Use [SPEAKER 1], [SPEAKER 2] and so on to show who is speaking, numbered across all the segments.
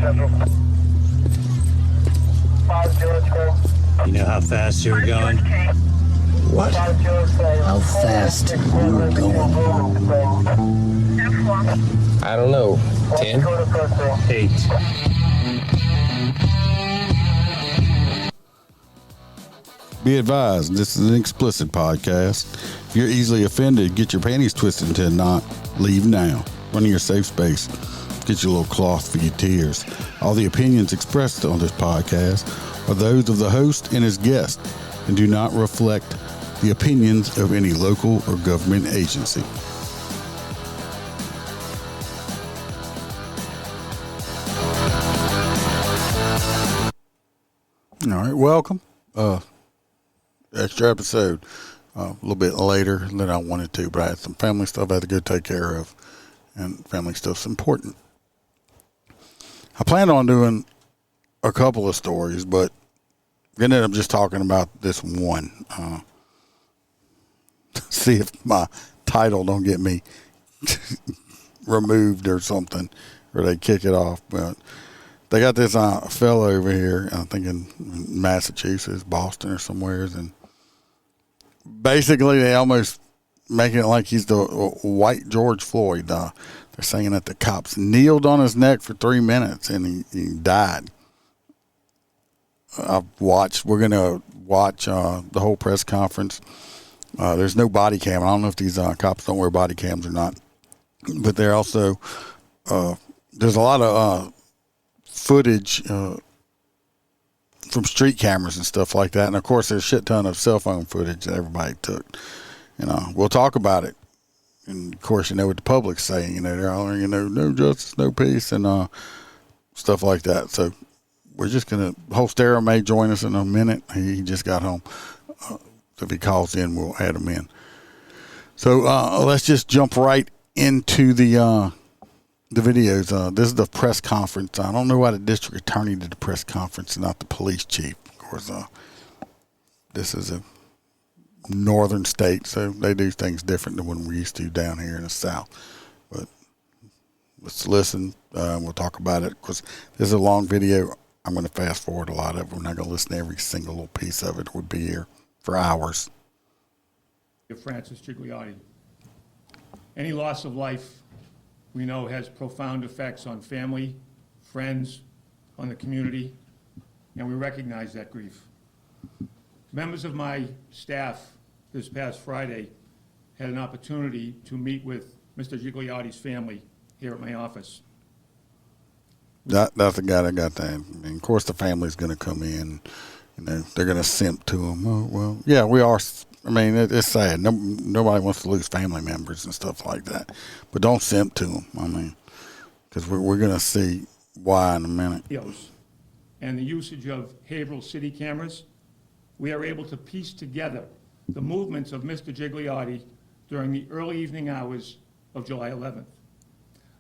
[SPEAKER 1] You know how fast you were going?
[SPEAKER 2] What? How fast you were going?
[SPEAKER 3] I don't know. 10?
[SPEAKER 1] 8.
[SPEAKER 4] Be advised, this is an explicit podcast. If you're easily offended, get your panties twisted into a knot. Leave now. Run to your safe space. Get your little cloth for your tears. All the opinions expressed on this podcast are those of the host and his guest and do not reflect the opinions of any local or government agency. All right, welcome. Extra episode. A little bit later than I wanted to, but I had some family stuff I had to go take care of, and family stuff's important. I planned on doing a couple of stories, but ended up just talking about this one. See if my title don't get me removed or something, or they kick it off. But they got this fellow over here, I think in Massachusetts, Boston or somewhere, and basically they almost making it like he's the white George Floyd. They're saying that the cops kneeled on his neck for 3 minutes and he died. We're going to watch the whole press conference. There's no body cam. I don't know if these cops don't wear body cams or not, but they're also, there's a lot of footage from street cameras and stuff like that. And of course there's a shit ton of cell phone footage that everybody took. We'll talk about it. And of course, what the public's saying, they're all, no justice, no peace, and stuff like that. So we're just going to, Holstera may join us in a minute. He just got home. If he calls in, we'll add him in. So let's just jump right into the videos. This is the press conference. I don't know why the district attorney did the press conference and not the police chief. Of course, this is a northern state, so they do things different than what we're used to down here in the South. But let's listen. We'll talk about it. Of course, this is a long video. I'm going to fast forward a lot of it. We're not going to listen to every single little piece of it. We'll be here for hours.
[SPEAKER 5] Francis Gigliotti. Any loss of life, we know, has profound effects on family, friends, on the community, and we recognize that grief. Members of my staff this past Friday had an opportunity to meet with Mr. Gigliotti's family here at my office.
[SPEAKER 4] That's the guy that got that. I mean, of course, the family's going to come in. They're going to simp to him. Oh, well, yeah, we are. I mean, it's sad. Nobody wants to lose family members and stuff like that. But don't simp to them. I mean, because we're going to see why in a minute.
[SPEAKER 5] And the usage of Haverhill city cameras, we are able to piece together the movements of Mr. Gigliotti during the early evening hours of July 11th.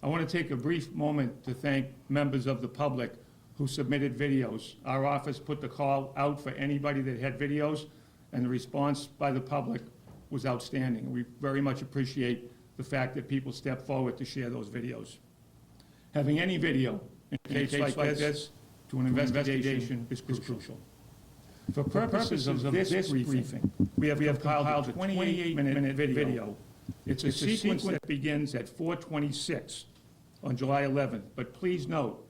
[SPEAKER 5] I want to take a brief moment to thank members of the public who submitted videos. Our office put the call out for anybody that had videos, and the response by the public was outstanding. We very much appreciate the fact that people stepped forward to share those videos. Having any video in a case like this to an investigation is crucial. For purposes of this briefing, we have compiled a 28-minute video. It's a sequence that begins at 4:26 on July 11th, but please note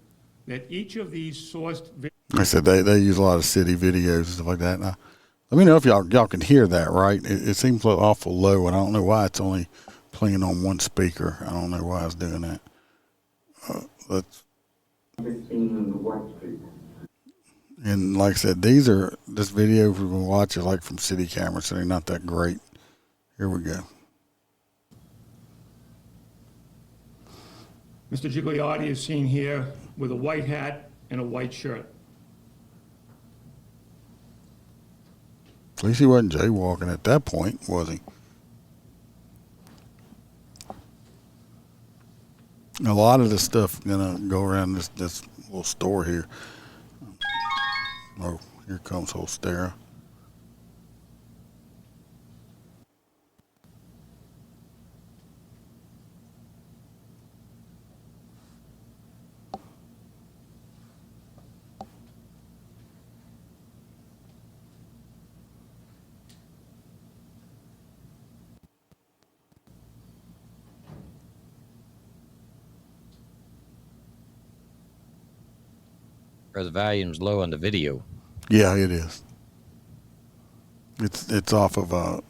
[SPEAKER 5] that each of these sourced videos...
[SPEAKER 4] I said they use a lot of city videos and stuff like that. Now, let me know if y'all can hear that, right? It seems awful low, and I don't know why it's only playing on one speaker. I don't know why it's doing that. Let's... And like I said, this video we're going to watch is like from city cameras, so they're not that great. Here we go.
[SPEAKER 5] Mr. Gigliotti is seen here with a white hat and a white shirt.
[SPEAKER 4] At least he wasn't jaywalking at that point, was he? A lot of this stuff gonna go around this little store here. Oh, here comes Holstera.
[SPEAKER 6] Or the volume's low on the video.
[SPEAKER 4] Yeah, it is. It's off of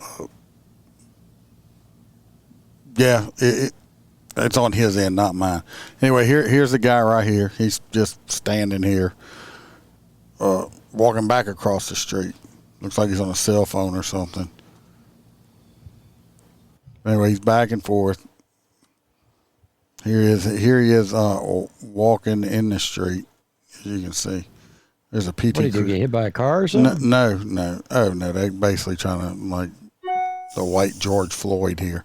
[SPEAKER 4] yeah, it's on his end, not mine. Anyway, here's the guy right here. He's just standing here, walking back across the street. Looks like he's on a cell phone or something. Anyway, he's back and forth. Here he is walking in the street. As you can see, there's a PT.
[SPEAKER 6] What, did you get hit by a car or something?
[SPEAKER 4] No. Oh no, they basically trying to like the white George Floyd here.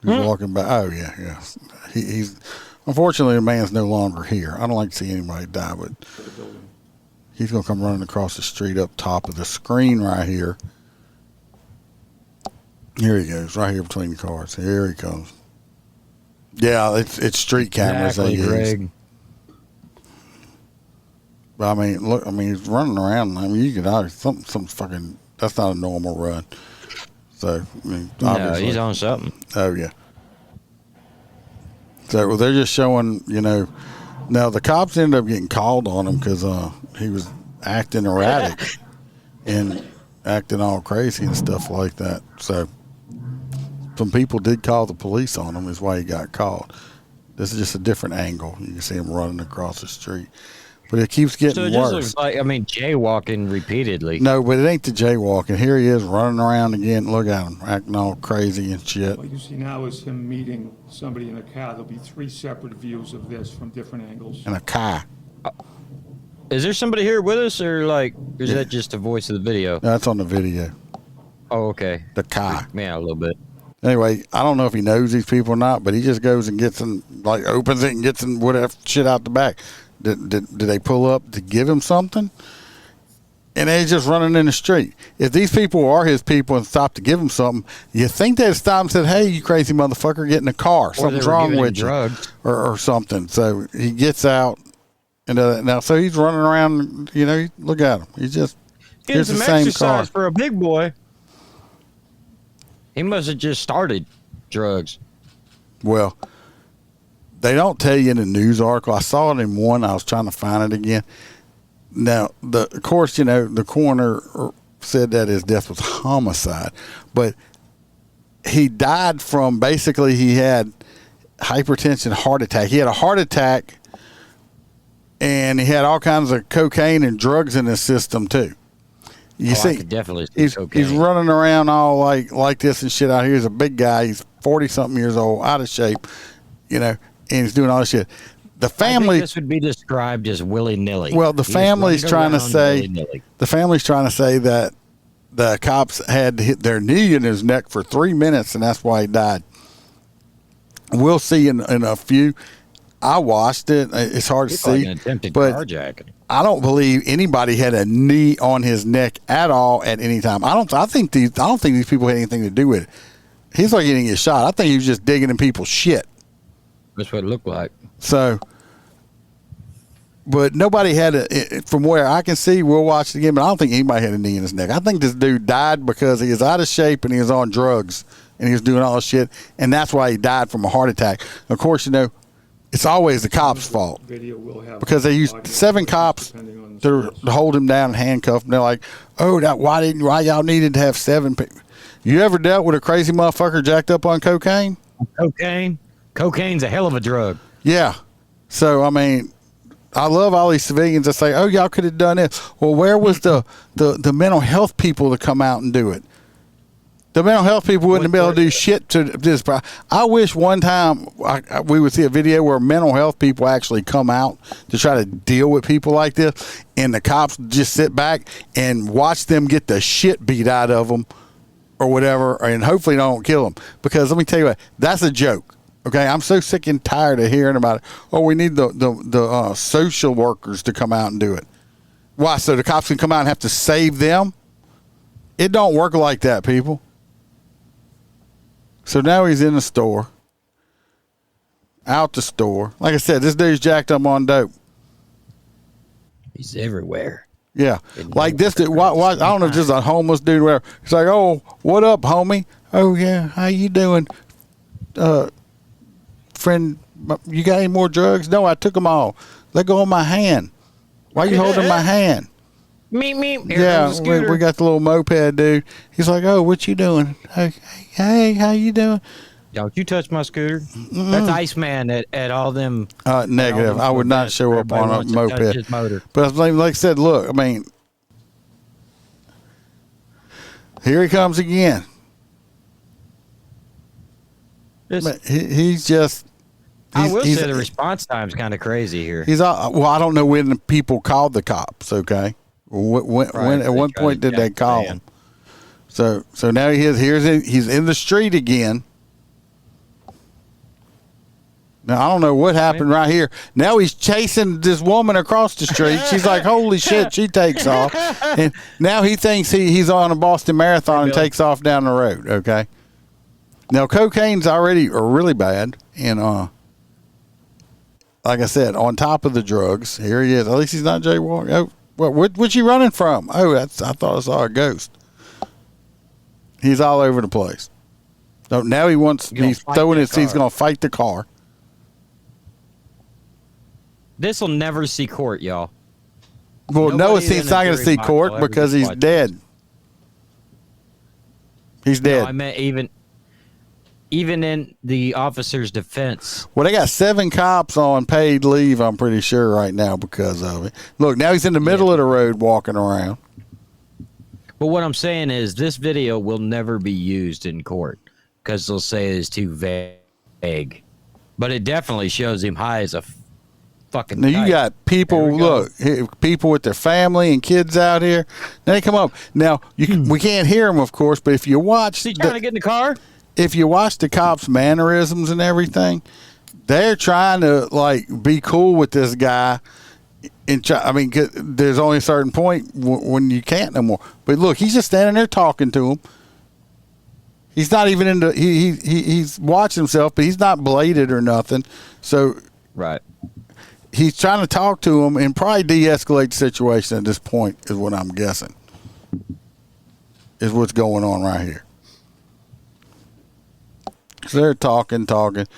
[SPEAKER 4] He's walking back. Oh yeah. He's unfortunately the man's no longer here. I don't like to see anybody die, but he's gonna come running across the street up top of the screen right here. Here he goes, right here between the cars. Here he comes. Yeah, it's street cameras they use.
[SPEAKER 6] Greg.
[SPEAKER 4] But I mean, look, he's running around. I mean, you could some fucking. That's not a normal run. So I mean,
[SPEAKER 6] No, he's on something.
[SPEAKER 4] Oh yeah. So they're just showing, Now the cops ended up getting called on him because he was acting erratic and acting all crazy and stuff like that. So some people did call the police on him. Is why he got called. This is just a different angle. You can see him running across the street. But it keeps getting
[SPEAKER 6] So it
[SPEAKER 4] worse.
[SPEAKER 6] just looks like, jaywalking repeatedly.
[SPEAKER 4] No, but it ain't the jaywalking. Here he is running around again. Look at him, acting all crazy and shit.
[SPEAKER 5] What you see now is him meeting somebody in a car. There'll be 3 separate views of this from different angles.
[SPEAKER 4] In a car.
[SPEAKER 6] Is there somebody here with us, or is that just the voice of the video?
[SPEAKER 4] No, that's on the video.
[SPEAKER 6] Oh, okay.
[SPEAKER 4] The car.
[SPEAKER 6] Freaked me out a little bit.
[SPEAKER 4] Anyway, I don't know if he knows these people or not, but he just goes and gets in, opens it and gets in whatever shit out the back. Did they pull up to give him something? And they're just running in the street. If these people are his people and stop to give him something, you think they'd stop and said, "Hey, you crazy motherfucker, get in the car. Something's wrong with you," or something. So he gets out, and now so he's running around. Look at him. He's just
[SPEAKER 6] Getting
[SPEAKER 4] here's
[SPEAKER 6] some
[SPEAKER 4] the same
[SPEAKER 6] exercise
[SPEAKER 4] car.
[SPEAKER 6] for a big boy. He must have just started drugs.
[SPEAKER 4] Well, they don't tell you in the news article. I saw it in one. I was trying to find it again. Now, of course, the coroner said that his death was homicide, but he died from basically he had hypertension, heart attack. He had a heart attack, and he had all kinds of cocaine and drugs in his system too. You see,
[SPEAKER 6] I could definitely see cocaine.
[SPEAKER 4] he's running around all like this and shit out here. He's a big guy. He's 40-something years old, out of shape, and he's doing all this shit. The family.
[SPEAKER 6] I think this would be described as willy-nilly.
[SPEAKER 4] Well, the family's trying to say that the cops had to hit their knee in his neck for 3 minutes, and that's why he died. We'll see in a few. I watched it. It's hard to see,
[SPEAKER 6] like an attempted
[SPEAKER 4] but
[SPEAKER 6] carjacking.
[SPEAKER 4] I don't believe anybody had a knee on his neck at all at any time. I don't think these people had anything to do with it. He's like getting his shot. I think he was just digging in people's shit.
[SPEAKER 6] That's what it looked like.
[SPEAKER 4] So, but nobody had from where I can see, we'll watch it again, but I don't think anybody had a knee in his neck. I think this dude died because he is out of shape and he was on drugs and he was doing all this shit, and that's why he died from a heart attack. Of course, it's always the cops' fault because they used 7 cops to hold him down and handcuff him. They're like, "Oh, why y'all needed to have 7 people?" You ever dealt with a crazy motherfucker jacked up on cocaine?
[SPEAKER 6] Cocaine's a hell of a drug.
[SPEAKER 4] Yeah. So I love all these civilians that say, "Oh, y'all could have done this." Well, where was the mental health people to come out and do it? The mental health people wouldn't be able to do shit to this. I wish one time we would see a video where mental health people actually come out to try to deal with people like this, and the cops just sit back and watch them get the shit beat out of them or whatever, and hopefully don't kill them. Because let me tell you what, that's a joke. Okay, I'm so sick and tired of hearing about it. Oh, we need the social workers to come out and do it. Why? So the cops can come out and have to save them? It don't work like that, people. So now he's in the store, out the store. Like I said, this dude's jacked up on dope.
[SPEAKER 6] He's everywhere.
[SPEAKER 4] Yeah, like this dude. I don't know if this is a homeless dude or whatever. He's like, "Oh, what up, homie? Oh yeah, how you doing, friend? You got any more drugs? No, I took them all. Let go of my hand. Why you holding my hand?
[SPEAKER 6] Meep meep. Here
[SPEAKER 4] Yeah,
[SPEAKER 6] comes the scooter.
[SPEAKER 4] we got the little moped dude. He's like, oh, what you doing? Hey, how you doing?
[SPEAKER 6] Don't you touch my scooter? That's Iceman at all them.
[SPEAKER 4] Negative. I would not show up
[SPEAKER 6] Everybody
[SPEAKER 4] on a
[SPEAKER 6] wants to touch
[SPEAKER 4] moped.
[SPEAKER 6] his motor.
[SPEAKER 4] But like I said, look, I mean, here he comes again. He's just.
[SPEAKER 6] I will say the response time's kind of crazy here.
[SPEAKER 4] Well, I don't know when the people called the cops. Okay, when at what point did they call him? So now he's in the street again. Now I don't know what happened right here. Now he's chasing this woman across the street. She's like, "Holy shit!" She takes off, and now he thinks he's on a Boston Marathon and takes off down the road. Okay. Now cocaine's already really bad, and like I said, on top of the drugs, here he is. At least he's not jaywalking. Oh, what you running from? Oh, I thought I saw a ghost. He's all over the place. So now he's throwing he's going to fight the car.
[SPEAKER 6] This will never see court, y'all.
[SPEAKER 4] Well, no, he's not going to see court because he's dead. He's dead.
[SPEAKER 6] No, I meant even in the officer's defense.
[SPEAKER 4] Well, they got 7 cops on paid leave, I'm pretty sure, right now because of it. Look, now he's in the middle of the road walking around.
[SPEAKER 6] But what I'm saying is this video will never be used in court because they'll say it's too vague. But it definitely shows him high as a fucking
[SPEAKER 4] Now, you
[SPEAKER 6] kite.
[SPEAKER 4] got people, people with their family and kids out here. Now, they come up. Now, we can't hear them, of course, but if you watch...
[SPEAKER 6] Is he trying to get in the car?
[SPEAKER 4] If you watch the cops' mannerisms and everything, they're trying to be cool with this guy. I mean, there's only a certain point when you can't no more. But look, he's just standing there talking to him. He's not even into. He's watching himself, but he's not bladed or nothing. So
[SPEAKER 6] Right.
[SPEAKER 4] He's trying to talk to him and probably de-escalate the situation at this point. Is what I'm guessing. Is what's going on right here. So they're talking. Of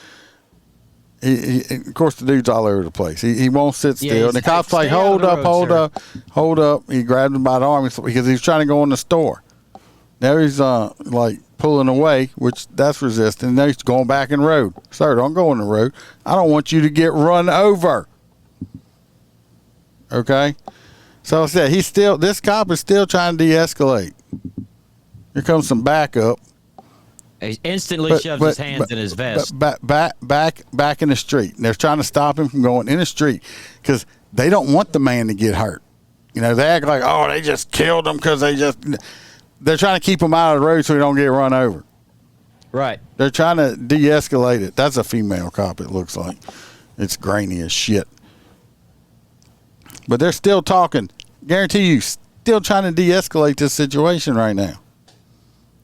[SPEAKER 4] course, the dude's all over the place. He won't sit still. And the cop's like, hold up. He grabbed him by the arm because he's trying to go in the store. Now he's pulling away, which that's resisting. Now he's going back in the road. Sir, don't go in the road. I don't want you to get run over. Okay? So I said, this cop is still trying to de-escalate. Here comes some backup.
[SPEAKER 6] He instantly shoves his hands in his vest.
[SPEAKER 4] Back in the street. They're trying to stop him from going in the street because they don't want the man to get hurt. You know, they act like, oh, they just killed him because they're trying to keep him out of the road so he don't get run over.
[SPEAKER 6] Right.
[SPEAKER 4] They're trying to de-escalate it. That's a female cop, it looks like. It's grainy as shit. But they're still talking. Guarantee you, still trying to de-escalate this situation right now.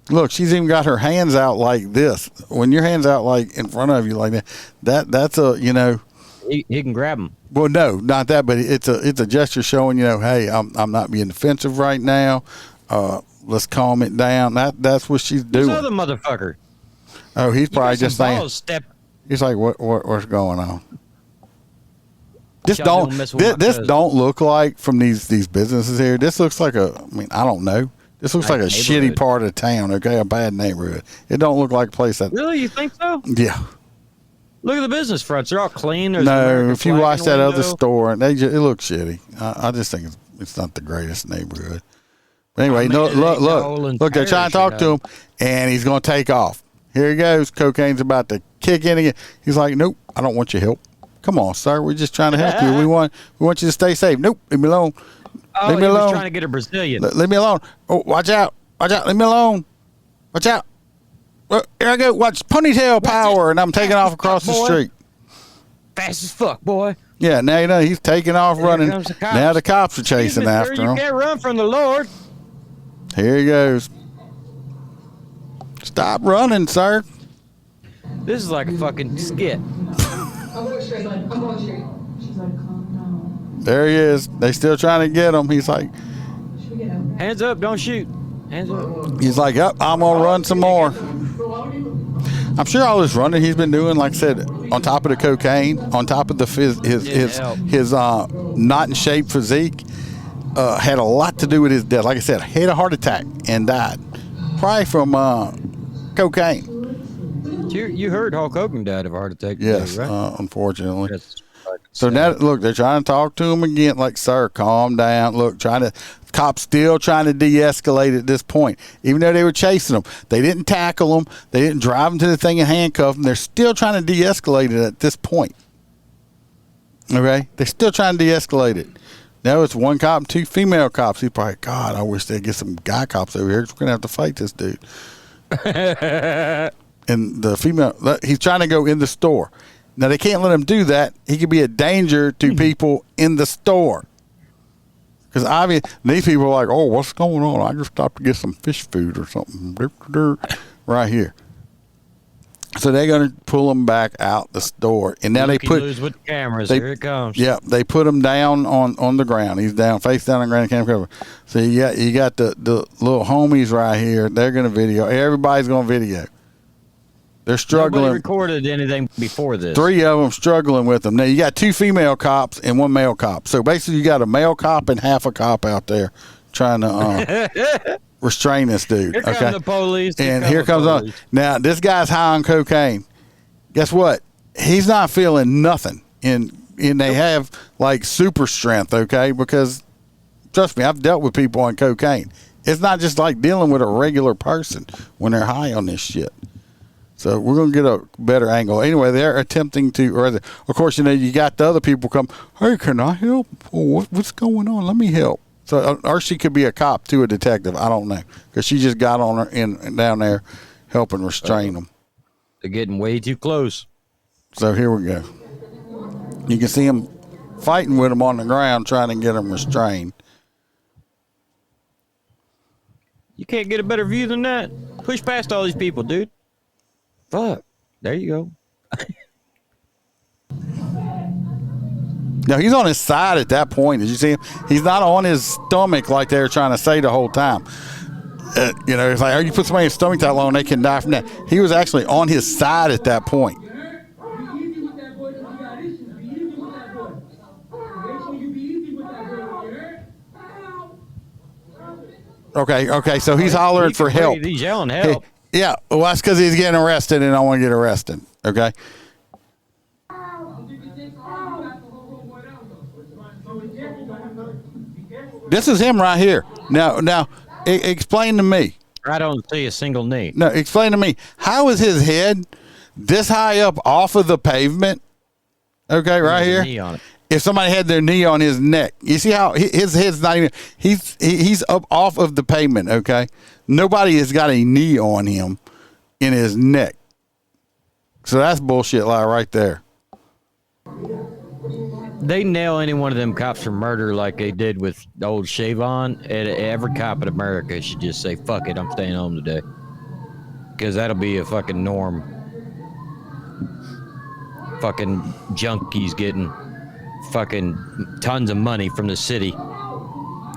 [SPEAKER 4] Look, she's even got her hands out like this. When your hands out in front of you like that's a,
[SPEAKER 6] He can grab them.
[SPEAKER 4] Well, no, not that, but it's a gesture showing, hey, I'm not being defensive right now. Let's calm it down. That's what she's doing.
[SPEAKER 6] This other motherfucker.
[SPEAKER 4] Oh, he's probably just saying. He's like, what's going on? This don't look like from these businesses here. This looks like I don't know. This looks like a shitty part of town, okay? A bad neighborhood. It don't look like a place that...
[SPEAKER 6] Really? You think so?
[SPEAKER 4] Yeah.
[SPEAKER 6] Look at the business fronts. They're all clean.
[SPEAKER 4] No, if you watch that other store, it looks shitty. I just think it's not the greatest neighborhood. But anyway, look, they're trying to talk to him, and he's going to take off. Here he goes. Cocaine's about to kick in again. He's like, nope, I don't want your help. Come on, sir. We're just trying to help you. We want you to stay safe. Nope, leave me alone.
[SPEAKER 6] Oh,
[SPEAKER 4] leave me alone.
[SPEAKER 6] Was trying to get a Brazilian.
[SPEAKER 4] Leave me alone. Oh, watch out. Leave me alone. Watch out. Well, here I go. Watch ponytail power, and I'm taking off across the street.
[SPEAKER 6] Fast as fuck, boy.
[SPEAKER 4] Yeah, now he's taking off running. Now the cops are chasing after him.
[SPEAKER 6] You can't run from the Lord.
[SPEAKER 4] Here he goes. Stop running, sir.
[SPEAKER 6] This is like a fucking skit.
[SPEAKER 7] I'm going straight. She's like, calm down.
[SPEAKER 4] There he is. They still trying to get him. He's like,
[SPEAKER 6] hands up, don't shoot. Hands up.
[SPEAKER 4] He's like, yep, I'm going to run some more. I'm sure all this running he's been doing, like I said, on top of the cocaine, on top of the his not in shape physique, had a lot to do with his death. Like I said, he had a heart attack and died, probably from cocaine.
[SPEAKER 6] You heard Hulk Hogan died of a heart attack today,
[SPEAKER 4] Yes,
[SPEAKER 6] right?
[SPEAKER 4] unfortunately.
[SPEAKER 6] That's
[SPEAKER 4] So now, look, they're trying to talk to him again. Like, sir, calm down. Look, cops still trying to de-escalate at this point. Even though they were chasing him, they didn't tackle him. They didn't drive him to the thing and handcuff him. They're still trying to de-escalate it at this point. Okay, they're still trying to de-escalate it. Now it's one cop and 2 female cops. He's probably, God, I wish they'd get some guy cops over here. We're gonna have to fight this dude. And the female, he's trying to go in the store. Now, they can't let him do that. He could be a danger to people in the store. Because obviously, these people are like, oh, what's going on? I just stopped to get some fish food or something. Right here. So they're going to pull him back out the store. And now they put...
[SPEAKER 6] with the cameras. Here it comes.
[SPEAKER 4] Yeah, they put him down on the ground. He's down, face down on the ground. Can't cover. So you got the little homies right here. They're going to video. Everybody's going to video. They're struggling.
[SPEAKER 6] Nobody recorded anything before this.
[SPEAKER 4] 3 of them struggling with them. Now, you got 2 female cops and 1 male cop. So, basically, you got a male cop and half a cop out there trying to restrain this dude.
[SPEAKER 6] Here come the police.
[SPEAKER 4] Here comes on. Now, this guy's high on cocaine. Guess what? He's not feeling nothing. And they have, like, super strength, okay? Because, trust me, I've dealt with people on cocaine. It's not just like dealing with a regular person when they're high on this shit. So we're going to get a better angle. Anyway, they're attempting to, of course, you got the other people come, hey, can I help? Oh, what's going on? Let me help. So, or she could be a cop to a detective. I don't know. Because she just got on her down there helping restrain them.
[SPEAKER 6] They're getting way too close.
[SPEAKER 4] So here we go. You can see him fighting with them on the ground, trying to get them restrained.
[SPEAKER 6] You can't get a better view than that. Push past all these people, dude. Fuck. There you go.
[SPEAKER 4] Now, he's on his side at that point. Did you see him? He's not on his stomach like they were trying to say the whole time. It's like, oh, you put somebody in his stomach that long, they can die from that. He was actually on his side at that point. Okay, so he's hollering for help.
[SPEAKER 6] He's yelling help.
[SPEAKER 4] Yeah, well, that's because he's getting arrested and I want to get arrested. Okay. This is him right here. Now, explain to me.
[SPEAKER 6] I don't see a single knee.
[SPEAKER 4] No, explain to me. How is his head this high up off of the pavement? Okay, right here.
[SPEAKER 6] Knee on it.
[SPEAKER 4] If somebody had their knee on his neck, you see how his head's not even, he's up off of the pavement, okay? Nobody has got a knee on him in his neck. So that's bullshit lie right there.
[SPEAKER 6] They nail any one of them cops for murder like they did with old Shavon, and every cop in America should just say, fuck it, I'm staying home today. Because that'll be a fucking norm. Fucking junkies getting fucking tons of money from the city.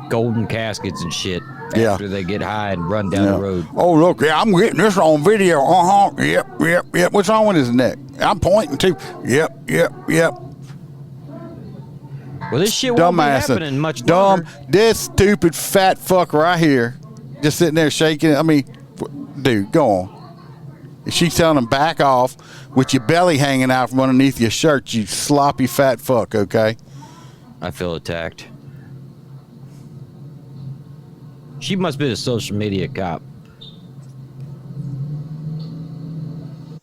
[SPEAKER 6] Golden caskets and shit.
[SPEAKER 4] Yeah.
[SPEAKER 6] After they get high and run down the road.
[SPEAKER 4] Oh, look, yeah, I'm getting this on video. Yep. What's wrong with his neck? I'm pointing to. Yep.
[SPEAKER 6] Well, this shit won't be happening much longer.
[SPEAKER 4] This stupid fat fuck right here, just sitting there shaking it. I mean, dude, go on. If she's telling him back off with your belly hanging out from underneath your shirt, you sloppy fat fuck, okay?
[SPEAKER 6] I feel attacked. She must be a social media cop.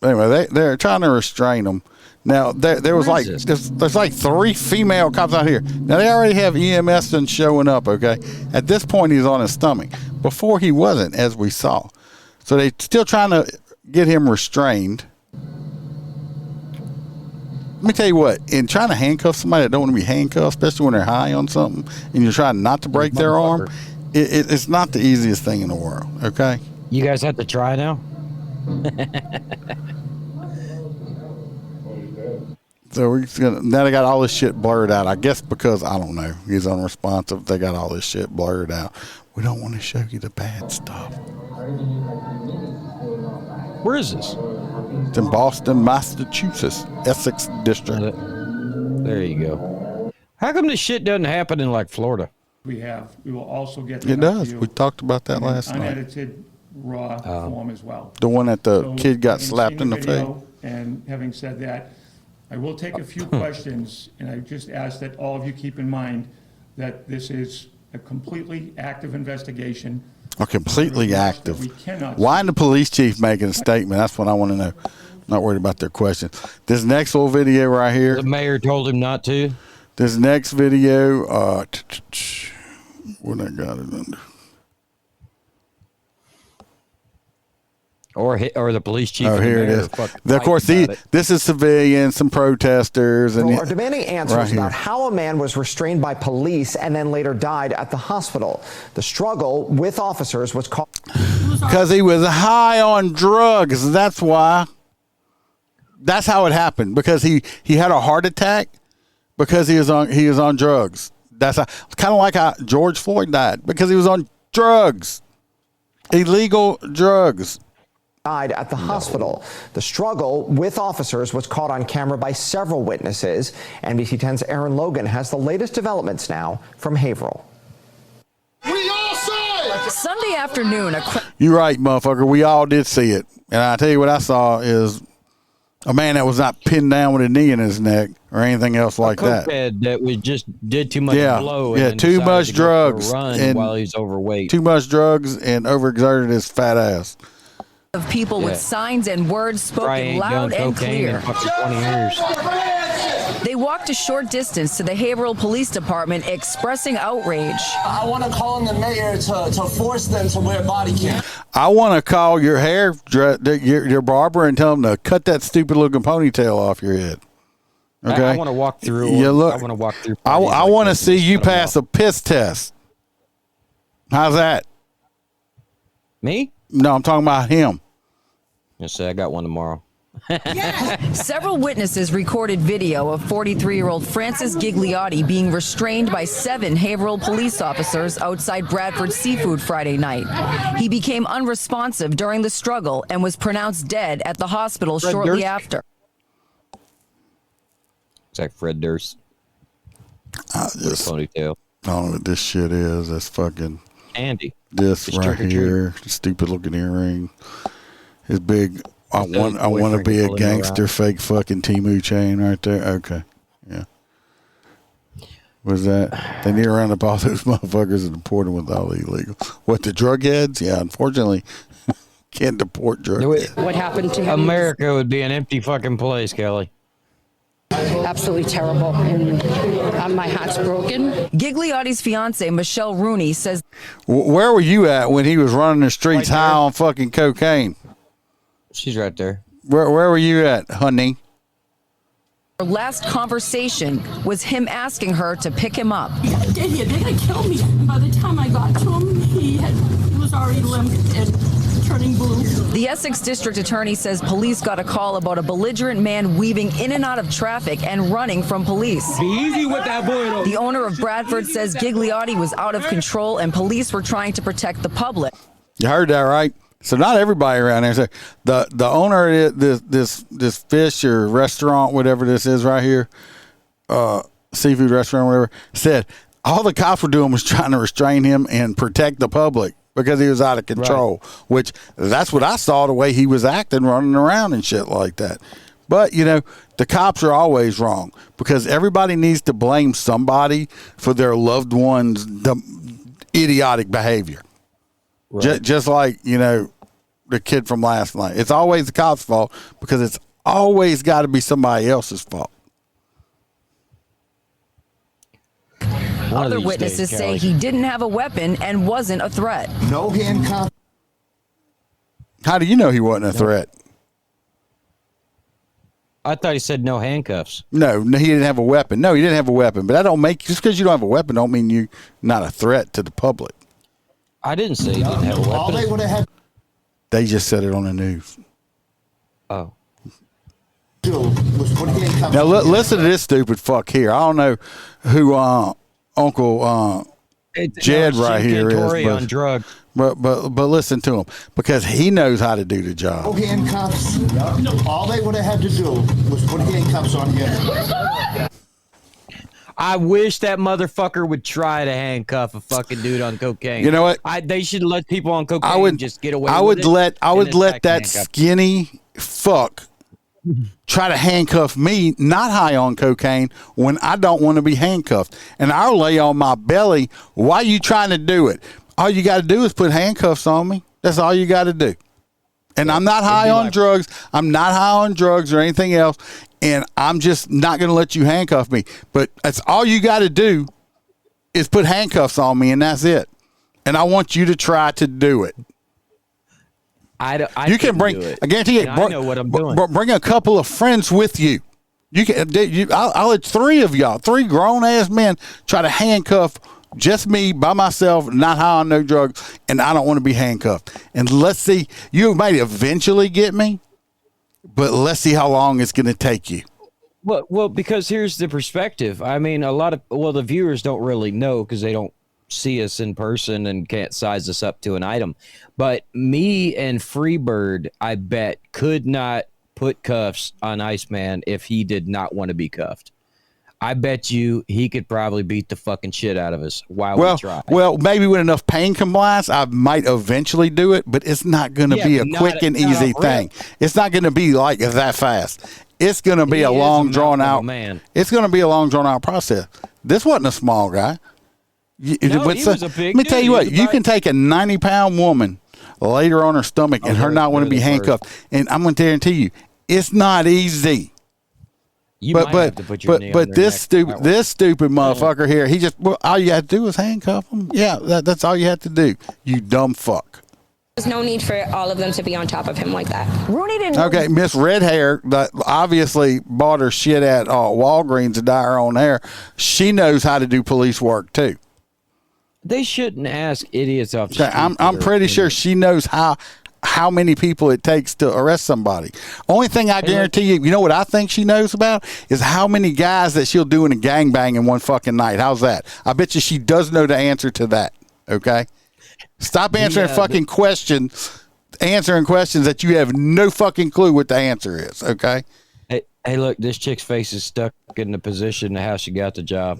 [SPEAKER 4] Anyway, they're trying to restrain them. Now, there was like, there's like 3 female cops out here. Now, they already have EMS and showing up, okay? At this point, he's on his stomach. Before, he wasn't, as we saw. So, they're still trying to get him restrained. Let me tell you what, in trying to handcuff somebody that don't want to be handcuffed, especially when they're high on something, and you're trying not to break their arm, it's not the easiest thing in the world, okay?
[SPEAKER 6] You guys have to try now?
[SPEAKER 4] So now they got all this shit blurred out. I guess because, I don't know, he's unresponsive. They got all this shit blurred out. We don't want to show you the bad stuff.
[SPEAKER 6] Where is this?
[SPEAKER 4] It's in Boston, Massachusetts, Essex District.
[SPEAKER 6] There you go. How come this shit doesn't happen in like Florida?
[SPEAKER 5] We will also get
[SPEAKER 4] It
[SPEAKER 5] that out to
[SPEAKER 4] does.
[SPEAKER 5] you
[SPEAKER 4] We talked about that
[SPEAKER 5] in
[SPEAKER 4] last night.
[SPEAKER 5] unedited, raw form as well.
[SPEAKER 4] The one that the
[SPEAKER 5] So,
[SPEAKER 4] kid got
[SPEAKER 5] having
[SPEAKER 4] slapped
[SPEAKER 5] seen
[SPEAKER 4] in the face.
[SPEAKER 5] video, and having said that, I will take a few questions, and I just ask that all of you keep in mind that this is a completely active investigation.
[SPEAKER 4] Are completely
[SPEAKER 5] There's much that
[SPEAKER 4] active.
[SPEAKER 5] we cannot
[SPEAKER 4] Why
[SPEAKER 5] see.
[SPEAKER 4] isn't the police chief making a statement? That's what I want to know. Not worried about their questions. This next little video right here.
[SPEAKER 6] The mayor told him not to.
[SPEAKER 4] This next video. What I got it under?
[SPEAKER 6] Or the police chief.
[SPEAKER 4] Oh,
[SPEAKER 6] and the
[SPEAKER 4] here it
[SPEAKER 6] mayor
[SPEAKER 4] is.
[SPEAKER 6] fucking
[SPEAKER 4] Of course,
[SPEAKER 6] fighting about it.
[SPEAKER 4] this is civilians, some protesters, and
[SPEAKER 8] Are demanding answers
[SPEAKER 4] right here.
[SPEAKER 8] about how a man was restrained by police and then later died at the hospital. The struggle with officers was called
[SPEAKER 4] because he was high on drugs. That's why. That's how it happened. Because he had a heart attack because he was on drugs. That's kind of like how George Floyd died because he was on drugs, illegal drugs.
[SPEAKER 8] died at the hospital. The struggle with officers was caught on camera by several witnesses. NBC 10's Aaron Logan has the latest developments now from Haverhill.
[SPEAKER 9] Sunday afternoon,
[SPEAKER 4] You're right, motherfucker. We all did see it. And I tell you what I saw is a man that was not pinned down with a knee in his neck or anything else like that.
[SPEAKER 6] Cokehead that was just did too much blow. And
[SPEAKER 4] Yeah,
[SPEAKER 6] then
[SPEAKER 4] too
[SPEAKER 6] decided
[SPEAKER 4] much
[SPEAKER 6] to go for a
[SPEAKER 4] drugs
[SPEAKER 6] run
[SPEAKER 4] and
[SPEAKER 6] while he's overweight.
[SPEAKER 4] Too much drugs and overexerted his fat ass.
[SPEAKER 9] of people with signs and words
[SPEAKER 6] Probably
[SPEAKER 9] spoken
[SPEAKER 6] ain't
[SPEAKER 9] loud
[SPEAKER 6] done
[SPEAKER 9] and
[SPEAKER 6] cocaine
[SPEAKER 9] clear.
[SPEAKER 6] in fucking 20 years.
[SPEAKER 9] They walked a short distance to the Haverhill Police Department expressing outrage.
[SPEAKER 10] I want to call on the mayor to force them to wear body cam.
[SPEAKER 4] I want to call your your barber and tell him to cut that stupid looking ponytail off your head. Okay.
[SPEAKER 6] I want to walk through.
[SPEAKER 4] You look.
[SPEAKER 6] I want to walk through.
[SPEAKER 4] I
[SPEAKER 6] parties like
[SPEAKER 4] want to
[SPEAKER 6] this and
[SPEAKER 4] see
[SPEAKER 6] just
[SPEAKER 4] you
[SPEAKER 6] cut 'em
[SPEAKER 4] pass
[SPEAKER 6] off.
[SPEAKER 4] a piss test. How's that?
[SPEAKER 6] Me?
[SPEAKER 4] No, I'm talking about him.
[SPEAKER 6] Yes, I got one tomorrow.
[SPEAKER 9] Several witnesses recorded video of 43-year-old Francis Gigliotti being restrained by 7 Haverhill police officers outside Bradford Seafood Friday night. He became unresponsive during the struggle and was pronounced dead at the hospital
[SPEAKER 6] Fred
[SPEAKER 9] shortly
[SPEAKER 6] Durst?
[SPEAKER 9] after.
[SPEAKER 6] It's like Fred Durst
[SPEAKER 4] I
[SPEAKER 6] with a
[SPEAKER 4] just
[SPEAKER 6] ponytail.
[SPEAKER 4] I don't know what this shit is. That's fucking
[SPEAKER 6] Andy.
[SPEAKER 4] this
[SPEAKER 6] It's
[SPEAKER 4] right
[SPEAKER 6] trick or treat.
[SPEAKER 4] here. Stupid looking earring. His big. I
[SPEAKER 6] His
[SPEAKER 4] want to
[SPEAKER 6] boyfriend
[SPEAKER 4] be a
[SPEAKER 6] pulling him
[SPEAKER 4] gangster.
[SPEAKER 6] around.
[SPEAKER 4] Fake fucking Timu chain right there. Okay, yeah. Was that they need to round up all those motherfuckers and deport them with all illegal? What, the drug heads? Yeah, unfortunately, can't deport drug heads.
[SPEAKER 11] What happened to him?
[SPEAKER 6] America would be an empty fucking place, Kelly.
[SPEAKER 11] Absolutely terrible. And my heart's broken.
[SPEAKER 9] Gigliotti's fiancée, Michelle Rooney, says
[SPEAKER 4] Where were you at when he was running the streets
[SPEAKER 6] Right there.
[SPEAKER 4] high on fucking cocaine?
[SPEAKER 6] She's right there.
[SPEAKER 4] Where were you at, honey?
[SPEAKER 9] her last conversation was him asking her to pick him up.
[SPEAKER 7] They're gonna kill me. By the time I got to him, he was already limp and turning blue.
[SPEAKER 9] The Essex District Attorney says police got a call about a belligerent man weaving in and out of traffic and running from police.
[SPEAKER 10] Be easy with that boy, though.
[SPEAKER 9] The owner of Bradford says Gigliotti was out of control and police were trying to protect the public.
[SPEAKER 4] You heard that right? So not everybody around there. So the owner of this fish or restaurant, whatever this is right here, seafood restaurant, whatever, said all the cops were doing was trying to restrain him and protect the public because he was out of control. Right. Which that's what I saw the way he was acting, running around and shit like that. But you know, the cops are always wrong because everybody needs to blame somebody for their loved one's idiotic behavior. Right. Just like, you know, the kid from last night. It's always the cop's fault because it's always got to be somebody else's fault.
[SPEAKER 9] Other witnesses say he didn't have a weapon and wasn't a threat.
[SPEAKER 2] No handcuff.
[SPEAKER 4] How do you know he wasn't a threat?
[SPEAKER 6] I thought he said no handcuffs.
[SPEAKER 4] No, he didn't have a weapon. No, he didn't have a weapon. But that don't make, just because you don't have a weapon don't mean you're not a threat to the public.
[SPEAKER 6] I didn't say he didn't have a
[SPEAKER 2] All they
[SPEAKER 6] weapon.
[SPEAKER 2] would have had
[SPEAKER 4] They just said it on the news.
[SPEAKER 6] Oh.
[SPEAKER 2] to do was put handcuffs.
[SPEAKER 4] Now listen to this stupid fuck here. I don't know who Uncle Jed right here is.
[SPEAKER 6] On drugs.
[SPEAKER 4] But listen to him, because he knows how to do the job.
[SPEAKER 2] No handcuffs. All they would have had to do was put handcuffs on him.
[SPEAKER 6] I wish that motherfucker would try to handcuff a fucking dude on cocaine.
[SPEAKER 4] You know what?
[SPEAKER 6] They should let people on cocaine just get away.
[SPEAKER 4] I would let that
[SPEAKER 6] handcuff.
[SPEAKER 4] skinny fuck try to handcuff me, not high on cocaine, when I don't want to be handcuffed, and I'll lay on my belly. Why are you trying to do it? All you got to do is put handcuffs on me. That's all you got to do. And I'm not high on drugs. I'm not high on drugs or anything else. And I'm just not going to let you handcuff me. But that's all you got to do is put handcuffs on me, and that's it. And I want you to try to do it.
[SPEAKER 6] I
[SPEAKER 4] you can bring. I guarantee you.
[SPEAKER 6] I know what I'm doing.
[SPEAKER 4] Bring a couple of friends with you. You can. I'll let three of y'all, three grown ass men, try to handcuff just me by myself, not high on no drugs, and I don't want to be handcuffed. And let's see. You might eventually get me, but let's see how long it's going to take you.
[SPEAKER 6] Well, because here's the perspective. I mean, the viewers don't really know because they don't see us in person and can't size us up to an item. But me and Freebird, I bet, could not put cuffs on Iceman if he did not want to be cuffed. I bet you he could probably beat the fucking shit out of us while we try.
[SPEAKER 4] Well, maybe with enough pain compliance, I might eventually do it, but it's not going to be a quick and easy thing. It's not going to be like that fast. It's going to be a long, drawn out. It's going to be a long, drawn out process. This wasn't a small guy.
[SPEAKER 6] He was a big
[SPEAKER 4] let me
[SPEAKER 6] dude.
[SPEAKER 4] tell you what, you can take a 90-pound woman, lay her on her stomach, and her not want to be handcuffed. And I'm going to guarantee you, it's not easy. But this stupid motherfucker here, he just all you have to do is handcuff him. Yeah, that's all you have to do. You dumb fuck.
[SPEAKER 12] There's no need for all of them to be on top of him like that.
[SPEAKER 9] Rooney didn't.
[SPEAKER 4] Okay, Miss Red Hair that obviously bought her shit at Walgreens to dye her own hair. She knows how to do police work too.
[SPEAKER 6] They shouldn't ask idiots off the street.
[SPEAKER 4] I'm pretty sure she knows how many people it takes to arrest somebody. Only thing I guarantee you know what I think she knows about is how many guys that she'll do in a gangbang in one fucking night. How's that? I bet you she does know the answer to that. Okay? Stop answering answering questions that you have no fucking clue what the answer is. Okay?
[SPEAKER 6] Hey, look, this chick's face is stuck in the position of how she got the job.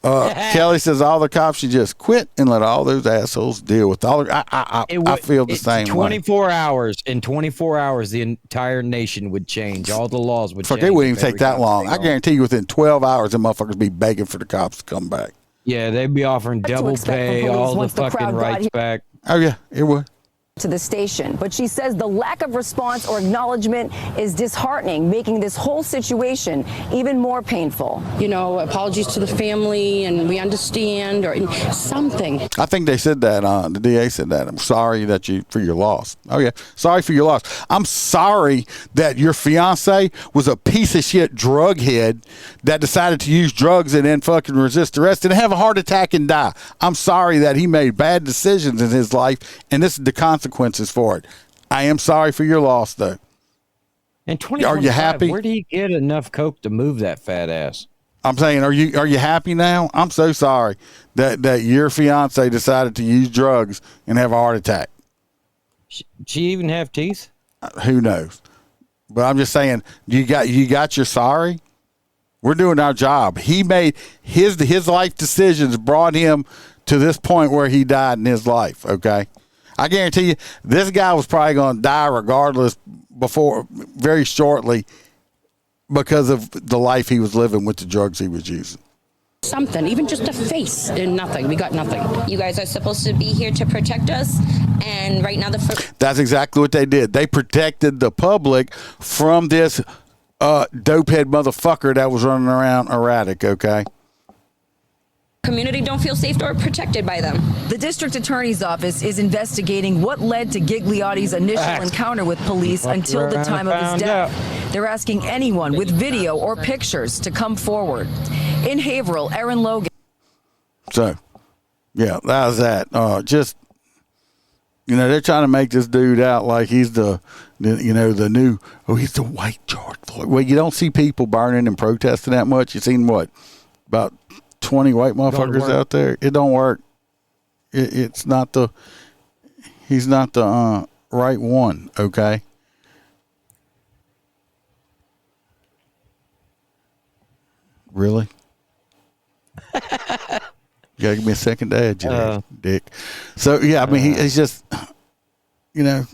[SPEAKER 4] Kelly says all the cops should just quit and let all those assholes deal with all. I feel the same
[SPEAKER 6] 24 hours. In 24 hours, the entire nation would change. All the laws would change.
[SPEAKER 4] It wouldn't even take that long. I guarantee you within 12 hours, the motherfuckers be begging for the cops to come back.
[SPEAKER 6] Yeah, they'd be offering double pay, all the fucking rights back.
[SPEAKER 4] Oh, yeah, it would.
[SPEAKER 9] To the station, but she says the lack of response or acknowledgement is disheartening, making this whole situation even more painful.
[SPEAKER 11] You know, apologies to the family, and we understand, or something.
[SPEAKER 4] I think they said that. The DA said that. I'm sorry for your loss. Oh yeah, sorry for your loss. I'm sorry that your fiance was a piece of shit drug head that decided to use drugs and then fucking resist arrest and have a heart attack and die. I'm sorry that he made bad decisions in his life, and this is the consequences for it. I am sorry for your loss, though.
[SPEAKER 6] And
[SPEAKER 4] are you happy?
[SPEAKER 6] Where did he get enough coke to move that fat ass?
[SPEAKER 4] I'm saying, are you happy now? I'm so sorry that your fiance decided to use drugs and have a heart attack.
[SPEAKER 6] She even have teeth?
[SPEAKER 4] Who knows? But I'm just saying, you got your sorry. We're doing our job. He made his life decisions brought him to this point where he died in his life. Okay. I guarantee you, this guy was probably going to die regardless very shortly because of the life he was living with the drugs he was using.
[SPEAKER 11] Something, even just a face, and nothing. We got nothing.
[SPEAKER 12] You guys are supposed to be here to protect us, and right now
[SPEAKER 4] That's exactly what they did. They protected the public from this dopehead motherfucker that was running around erratic, okay?
[SPEAKER 12] community don't feel safe or protected by them.
[SPEAKER 9] The district attorney's office is investigating what led to Gigliotti's initial encounter with police until the time of his death. They're asking anyone with video or pictures to come forward. In Haverhill, Aaron Logan.
[SPEAKER 4] So, yeah, that was that. Just, you know, they're trying to make this dude out like he's the new, he's the white George Floyd. Well, you don't see people burning and protesting that much. You've seen what? About 20 white motherfuckers out there. It don't work. It's not the. He's not the right one. Okay. Really? You gotta give me a second to add, dick. So yeah, I mean, he's just, you know,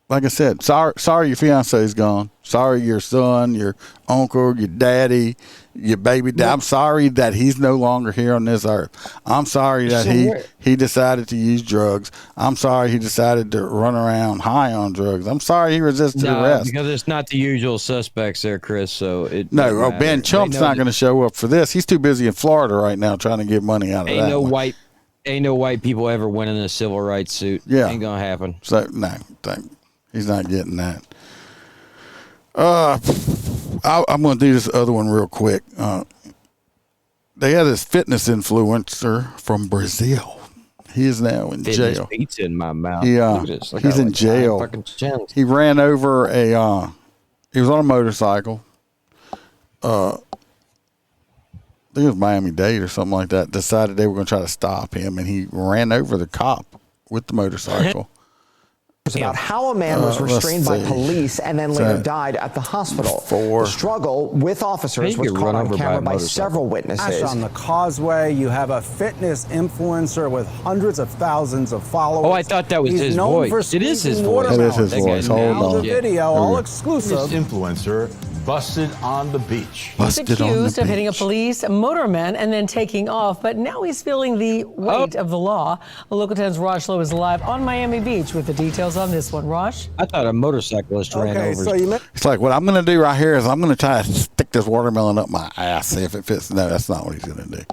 [SPEAKER 4] like I said, sorry your fiance is gone. Sorry your son, your uncle, your daddy, your baby dad. I'm sorry that he's no longer here on this earth. I'm sorry that he decided to use drugs. I'm sorry he decided to run around high on drugs. I'm sorry he resisted arrest.
[SPEAKER 6] Because it's not the usual suspects there, Chris. So
[SPEAKER 4] Ben Chump's not going to show up for this. He's too busy in Florida right now trying to get money out of that.
[SPEAKER 6] Ain't no white people ever winning a civil rights suit.
[SPEAKER 4] Yeah,
[SPEAKER 6] ain't gonna happen.
[SPEAKER 4] So no, he's not getting that. I'm going to do this other one real quick. They had this fitness influencer from Brazil. He is now in jail.
[SPEAKER 6] Pizza in my mouth.
[SPEAKER 4] He's in jail. He ran over he was on a motorcycle. I think it was Miami-Dade or something like that. Decided they were going to try to stop him, and he ran over the cop with the motorcycle.
[SPEAKER 8] About how a man was restrained by police and then later died at the hospital. The struggle with officers was caught on camera by several witnesses.
[SPEAKER 13] On the causeway, you have a fitness influencer with hundreds of thousands of followers.
[SPEAKER 6] Oh, I thought that was his voice. It is his voice.
[SPEAKER 4] It is his voice. Hold on.
[SPEAKER 13] The video, all exclusive.
[SPEAKER 14] Influencer busted on the beach.
[SPEAKER 15] He's accused of hitting a police motorman and then taking off, but now he's feeling the weight of the law. Local 10's Rosh Lowe is live on Miami Beach with the details on this one. Rosh?
[SPEAKER 6] I thought a motorcyclist ran over.
[SPEAKER 13] So
[SPEAKER 4] it's like, what I'm going to do right here is I'm going to try to stick this watermelon up my ass, see if it fits. No, that's not what he's going to do.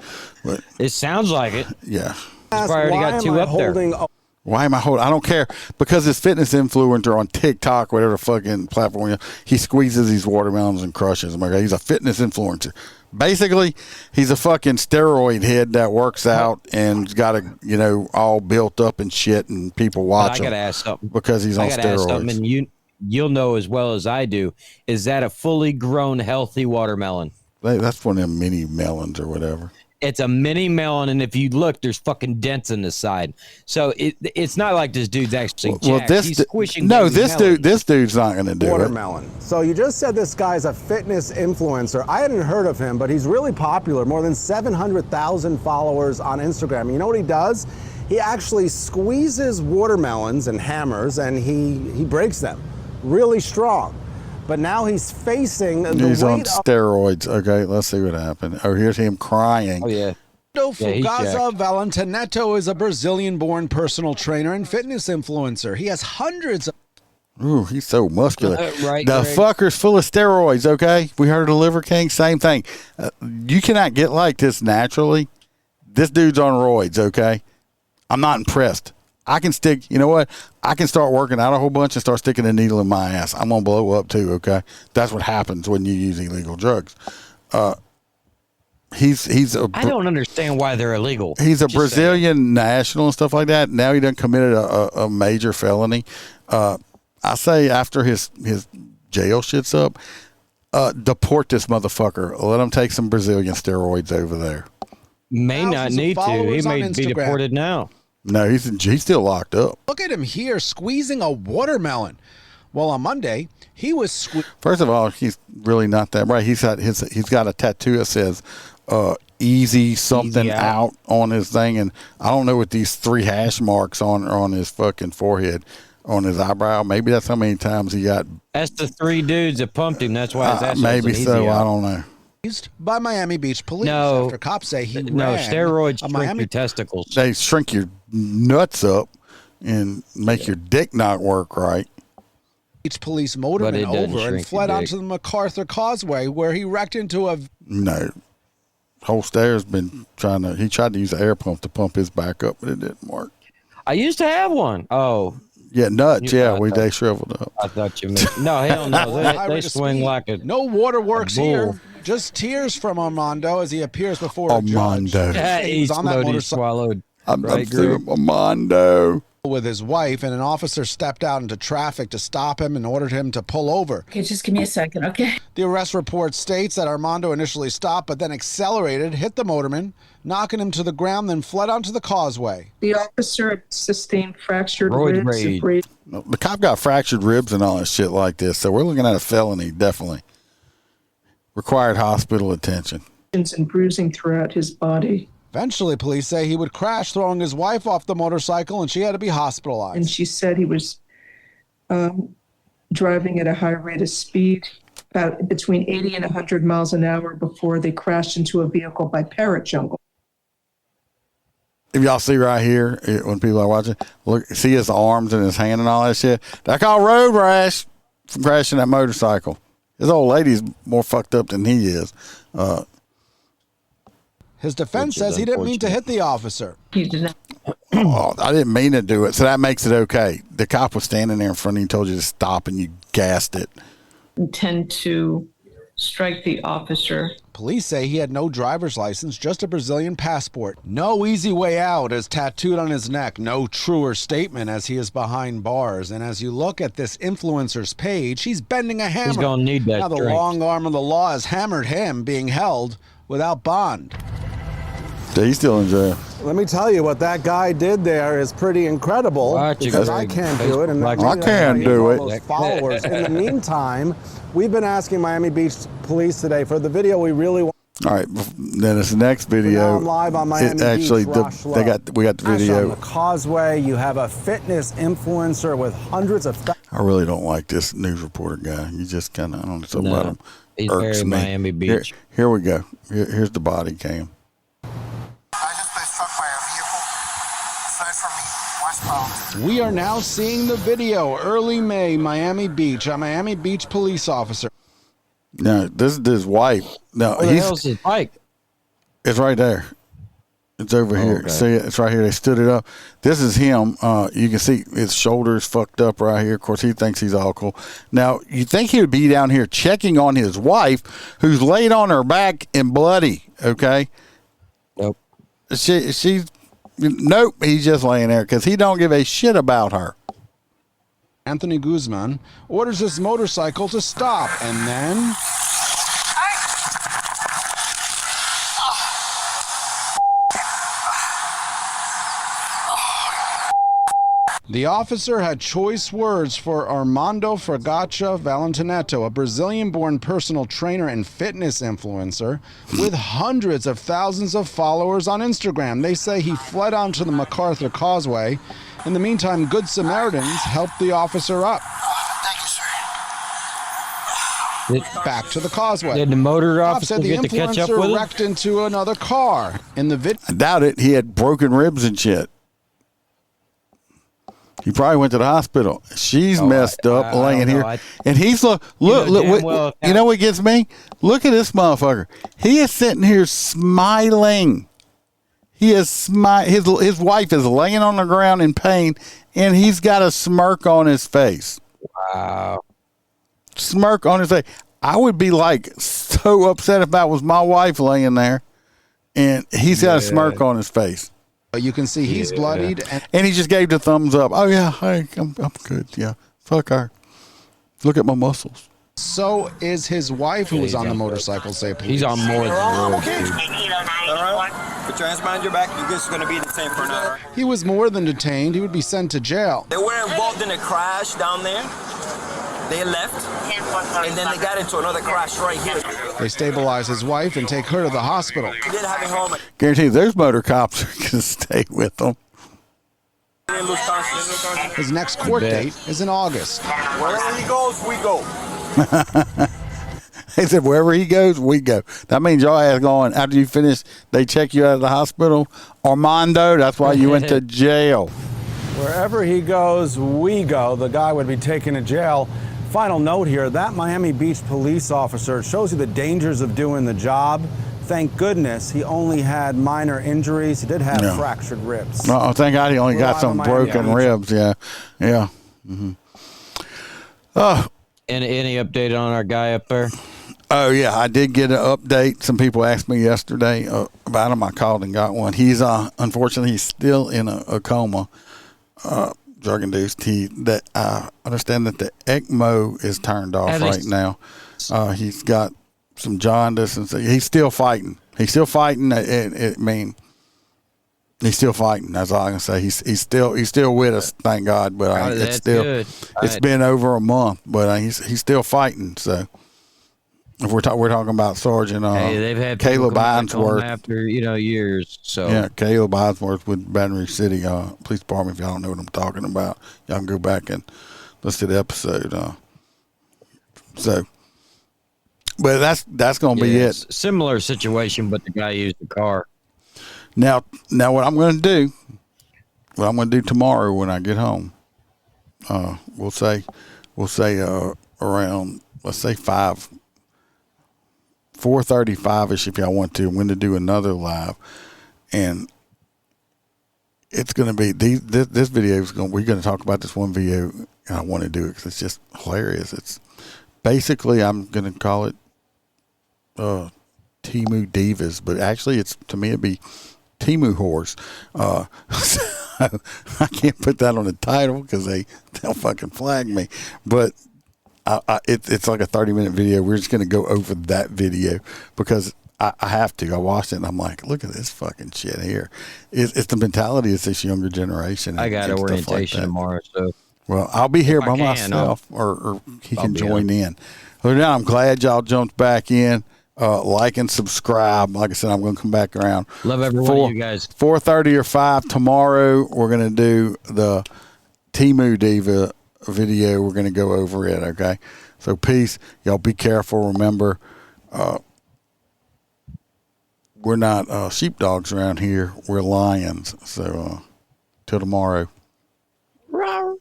[SPEAKER 4] But
[SPEAKER 6] it sounds like it.
[SPEAKER 4] Yeah.
[SPEAKER 6] He's already got two up there.
[SPEAKER 4] Why am I holding? I don't care, because this fitness influencer on TikTok, whatever fucking platform, he squeezes these watermelons and crushes them. Okay, he's a fitness influencer. Basically, he's a fucking steroid head that works out and's got a all built up and shit, and people watch him.
[SPEAKER 6] I gotta ask something
[SPEAKER 4] because he's on steroids.
[SPEAKER 6] Ask something, and you'll know as well as I do. Is that a fully grown, healthy watermelon?
[SPEAKER 4] That's one of them mini melons or whatever.
[SPEAKER 6] It's a mini melon, and if you look, there's fucking dents in the side. So it's not like this dude's actually jacked. He's squishing. No,
[SPEAKER 4] this dude's not going to do
[SPEAKER 13] watermelon. So you just said this guy's a fitness influencer. I hadn't heard of him, but he's really popular. More than 700,000 followers on Instagram. You know what he does? He actually squeezes watermelons and hammers, and he breaks them really strong. But now he's facing the
[SPEAKER 4] He's on
[SPEAKER 13] weight
[SPEAKER 4] steroids. Okay, let's see what happened. Oh, here's him crying.
[SPEAKER 6] Oh, yeah.
[SPEAKER 13] Fugaza Valentinetto is a Brazilian-born personal trainer and fitness influencer. He has hundreds of...
[SPEAKER 4] Ooh, he's so muscular.
[SPEAKER 6] Right,
[SPEAKER 4] the fucker's full of steroids, okay? We heard of the Liver King, same thing. You cannot get like this naturally. This dude's on roids, okay? I'm not impressed. I can stick, you know what? I can start working out a whole bunch and start sticking a needle in my ass. I'm going to blow up too, okay? That's what happens when you use illegal drugs. He's a...
[SPEAKER 6] I don't understand why they're illegal.
[SPEAKER 4] He's a Brazilian national and stuff like that. Now he done committed a major felony. I say after his jail shit's up, deport this motherfucker. Let him take some Brazilian steroids over there.
[SPEAKER 6] May not need to. He may be deported now.
[SPEAKER 4] No, he's still locked up.
[SPEAKER 13] Look at him here squeezing a watermelon. Well, on Monday, he was
[SPEAKER 4] First of all, he's really not that bright. He's got a tattoo that says easy something
[SPEAKER 6] Easy
[SPEAKER 4] out on his thing, and I don't know what these 3 hash marks on his fucking forehead, on his eyebrow. Maybe that's how many times he got.
[SPEAKER 6] That's the 3 dudes that pumped him. That's why his ass
[SPEAKER 4] maybe so. I don't know.
[SPEAKER 13] By Miami Beach police after cops say he ran
[SPEAKER 6] steroids shrink your testicles.
[SPEAKER 4] They shrink your nuts up and make your dick not work right.
[SPEAKER 13] Beach police motored him over and fled onto the MacArthur Causeway, where he wrecked into a...
[SPEAKER 4] No. Holster's been he tried to use an air pump to pump his back up, but it didn't work.
[SPEAKER 6] I used to have one. Oh.
[SPEAKER 4] Yeah, nuts. They shriveled up.
[SPEAKER 6] I thought you meant... No, hell no. They swing like a...
[SPEAKER 13] No waterworks here. Just tears from Armando as he appears before a judge.
[SPEAKER 6] He swallowed.
[SPEAKER 4] I'm Armando.
[SPEAKER 13] with his wife, and an officer stepped out into traffic to stop him and ordered him to pull over.
[SPEAKER 16] Okay, just give me a second, okay?
[SPEAKER 13] The arrest report states that Armando initially stopped, but then accelerated, hit the motorman, knocking him to the ground, then fled onto the causeway.
[SPEAKER 16] The officer sustained fractured
[SPEAKER 6] Roid
[SPEAKER 16] ribs.
[SPEAKER 6] rage.
[SPEAKER 4] The cop got fractured ribs and all that shit like this, so we're looking at a felony, definitely. Required hospital attention.
[SPEAKER 16] And bruising throughout his body.
[SPEAKER 13] Eventually, police say he would crash, throwing his wife off the motorcycle, and she had to be hospitalized.
[SPEAKER 16] And she said he was driving at a high rate of speed, about between 80 and 100 miles an hour, before they crashed into a vehicle by Parrot Jungle.
[SPEAKER 4] If y'all see right here, when people are watching, look, see his arms and his hand and all that shit. That's called road rash from crashing that motorcycle. This old lady's more fucked up than he is.
[SPEAKER 13] His defense says he didn't mean to hit the officer.
[SPEAKER 16] He did not.
[SPEAKER 4] Oh, I didn't mean to do it, so that makes it okay. The cop was standing there in front of you and told you to stop, and you gassed it.
[SPEAKER 16] Intend to strike the officer.
[SPEAKER 13] Police say he had no driver's license, just a Brazilian passport. No easy way out is tattooed on his neck. No truer statement as he is behind bars. And as you look at this influencer's page, he's bending a hammer.
[SPEAKER 6] He's gonna need that
[SPEAKER 13] Now the
[SPEAKER 6] drink.
[SPEAKER 13] long arm of the law has hammered him, being held without bond.
[SPEAKER 4] Yeah, he's still in jail.
[SPEAKER 13] Let me tell you, what that guy did there is pretty incredible. Because I can't do it, and
[SPEAKER 4] I can't do it.
[SPEAKER 13] Followers. In the meantime, we've been asking Miami Beach police today for the video we really want.
[SPEAKER 4] All right, then this next video.
[SPEAKER 13] Now I'm live on Miami
[SPEAKER 4] actually,
[SPEAKER 13] Beach, Rosh
[SPEAKER 4] we got the video.
[SPEAKER 13] On the causeway, you have a fitness influencer with hundreds of.
[SPEAKER 4] I really don't like this news reporter guy. You just kind of, I don't know something about him.
[SPEAKER 6] He's
[SPEAKER 4] Irks
[SPEAKER 6] very
[SPEAKER 4] me.
[SPEAKER 6] Miami Beach.
[SPEAKER 4] Here we go. Here's the body cam.
[SPEAKER 13] We are now seeing the video. Early May, Miami Beach. A Miami Beach police officer.
[SPEAKER 4] No, this is his wife. No,
[SPEAKER 6] Where the hell's his bike?
[SPEAKER 4] It's right there. It's over here.
[SPEAKER 6] Okay.
[SPEAKER 4] See it? It's right here. They stood it up. This is him. You can see his shoulders fucked up right here. Of course, he thinks he's all cool. Now, you think he would be down here checking on his wife, who's laid on her back and bloody. Okay.
[SPEAKER 6] Nope.
[SPEAKER 4] She's nope. He's just laying there because he don't give a shit about her.
[SPEAKER 13] Anthony Guzman orders his motorcycle to stop, and then the officer had choice words for Armando Fragacha Valentinetto, a Brazilian-born personal trainer and fitness influencer with hundreds of thousands of followers on Instagram. They say he fled onto the MacArthur Causeway. In the meantime, Good Samaritans helped the officer up. Back to the causeway.
[SPEAKER 6] Did the motor
[SPEAKER 13] Cop
[SPEAKER 6] officer
[SPEAKER 13] said the
[SPEAKER 6] get to catch up
[SPEAKER 13] influencer
[SPEAKER 6] with him?
[SPEAKER 13] wrecked into another car. In the video,
[SPEAKER 4] I doubt it. He had broken ribs and shit. He probably went to the hospital. She's messed up, laying here, and he's look. You know what gets me? Look at this motherfucker. He is sitting here smiling. He is his wife is laying on the ground in pain, and he's got a smirk on his face.
[SPEAKER 6] Wow.
[SPEAKER 4] Smirk on his face. I would be like so upset if that was my wife laying there, and he's got a smirk on his face.
[SPEAKER 13] you can see he's bloodied.
[SPEAKER 4] And he just gave the thumbs up. Oh, yeah, hey, I'm good. Yeah, fuck her. Look at my muscles.
[SPEAKER 13] So is his wife, who was on the motorcycle, say police.
[SPEAKER 6] He's on more than road, dude.
[SPEAKER 17] Put your hands behind your back. You're just going to be the same for an hour.
[SPEAKER 13] He was more than detained. He would be sent to jail.
[SPEAKER 17] They were involved in a crash down there. They left, and then they got into another crash right here.
[SPEAKER 13] They stabilize his wife and take her to the hospital.
[SPEAKER 17] He didn't have it home.
[SPEAKER 4] Guarantee those motor cops are going to stay with them.
[SPEAKER 13] His next court date is in August.
[SPEAKER 17] Wherever he goes, we go.
[SPEAKER 4] They said, wherever he goes, we go. That means y'all ass going, after you finish, they check you out of the hospital. Armando, that's why you went to jail.
[SPEAKER 13] Wherever he goes, we go. The guy would be taken to jail. Final note here, that Miami Beach police officer shows you the dangers of doing the job. Thank goodness he only had minor injuries. He did have fractured ribs.
[SPEAKER 4] Oh, thank God he only got some broken ribs. Yeah. Yeah. Mm-hmm. Oh.
[SPEAKER 6] Any update on our guy up there?
[SPEAKER 4] Oh, yeah, I did get an update. Some people asked me yesterday about him. I called and got one. He's, unfortunately, he's still in a coma. drug induced. That I understand that the ECMO is turned off right now. He's got some jaundice and he's still fighting. He's still fighting. I mean, he's still fighting. That's all I can say. He's still with us, thank God. But it's still
[SPEAKER 6] good.
[SPEAKER 4] It's been over a month, but he's still fighting. So if we're talking about Sergeant
[SPEAKER 6] they've had
[SPEAKER 4] Caleb
[SPEAKER 6] Ainsworth
[SPEAKER 4] Ainsworth
[SPEAKER 6] after years. So
[SPEAKER 4] yeah, Caleb Ainsworth with Baton Rouge City Police Department. If y'all don't know what I'm talking about, y'all can go back and listen to the episode. But that's going to be it.
[SPEAKER 6] Similar situation, but the guy used the car.
[SPEAKER 4] Now what I'm going to do tomorrow when I get home, we'll say around, let's say 4:35ish if y'all want to. I'm going to do another live, and it's going to be this video is going. We're going to talk about this one video, and I want to do it because it's just hilarious. It's basically, I'm going to call it Temu Divas, but actually to me it'd be Temu Whores. I can't put that on the title because they'll fucking flag me. But it's like a 30-minute video. We're just going to go over that video because I have to. I watched it and I'm like, look at this fucking shit here. It's the mentality of this younger generation.
[SPEAKER 6] I got orientation
[SPEAKER 4] like
[SPEAKER 6] tomorrow, so.
[SPEAKER 4] Well, I'll be here by myself, or he can join in. Other than that, I'm glad y'all jumped back in. Like and subscribe. Like I said, I'm going to come back around.
[SPEAKER 6] Love every one of you guys.
[SPEAKER 4] 4:30 or 5 tomorrow. We're going to do the Temu Diva video. We're going to go over it. Okay. So peace. Y'all be careful. Remember, we're not sheepdogs around here. We're lions. So till tomorrow. We're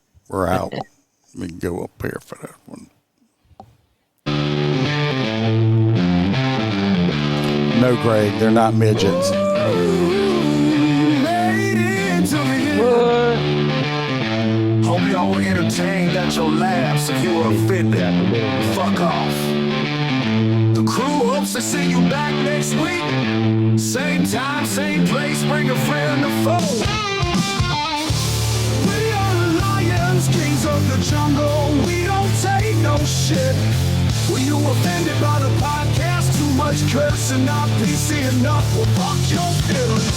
[SPEAKER 4] out. Let me go up here for that one. No, Greg, they're not midgets.
[SPEAKER 18] Hope y'all were entertained at your laughs. If you were offended, fuck off. The crew hopes to see you back next week. Same time, same place, bring a friend to foe. We are the lions, kings of the jungle. We don't take no shit. Were you offended by the podcast? Too much cursing, not PC enough. Well, fuck your feelings.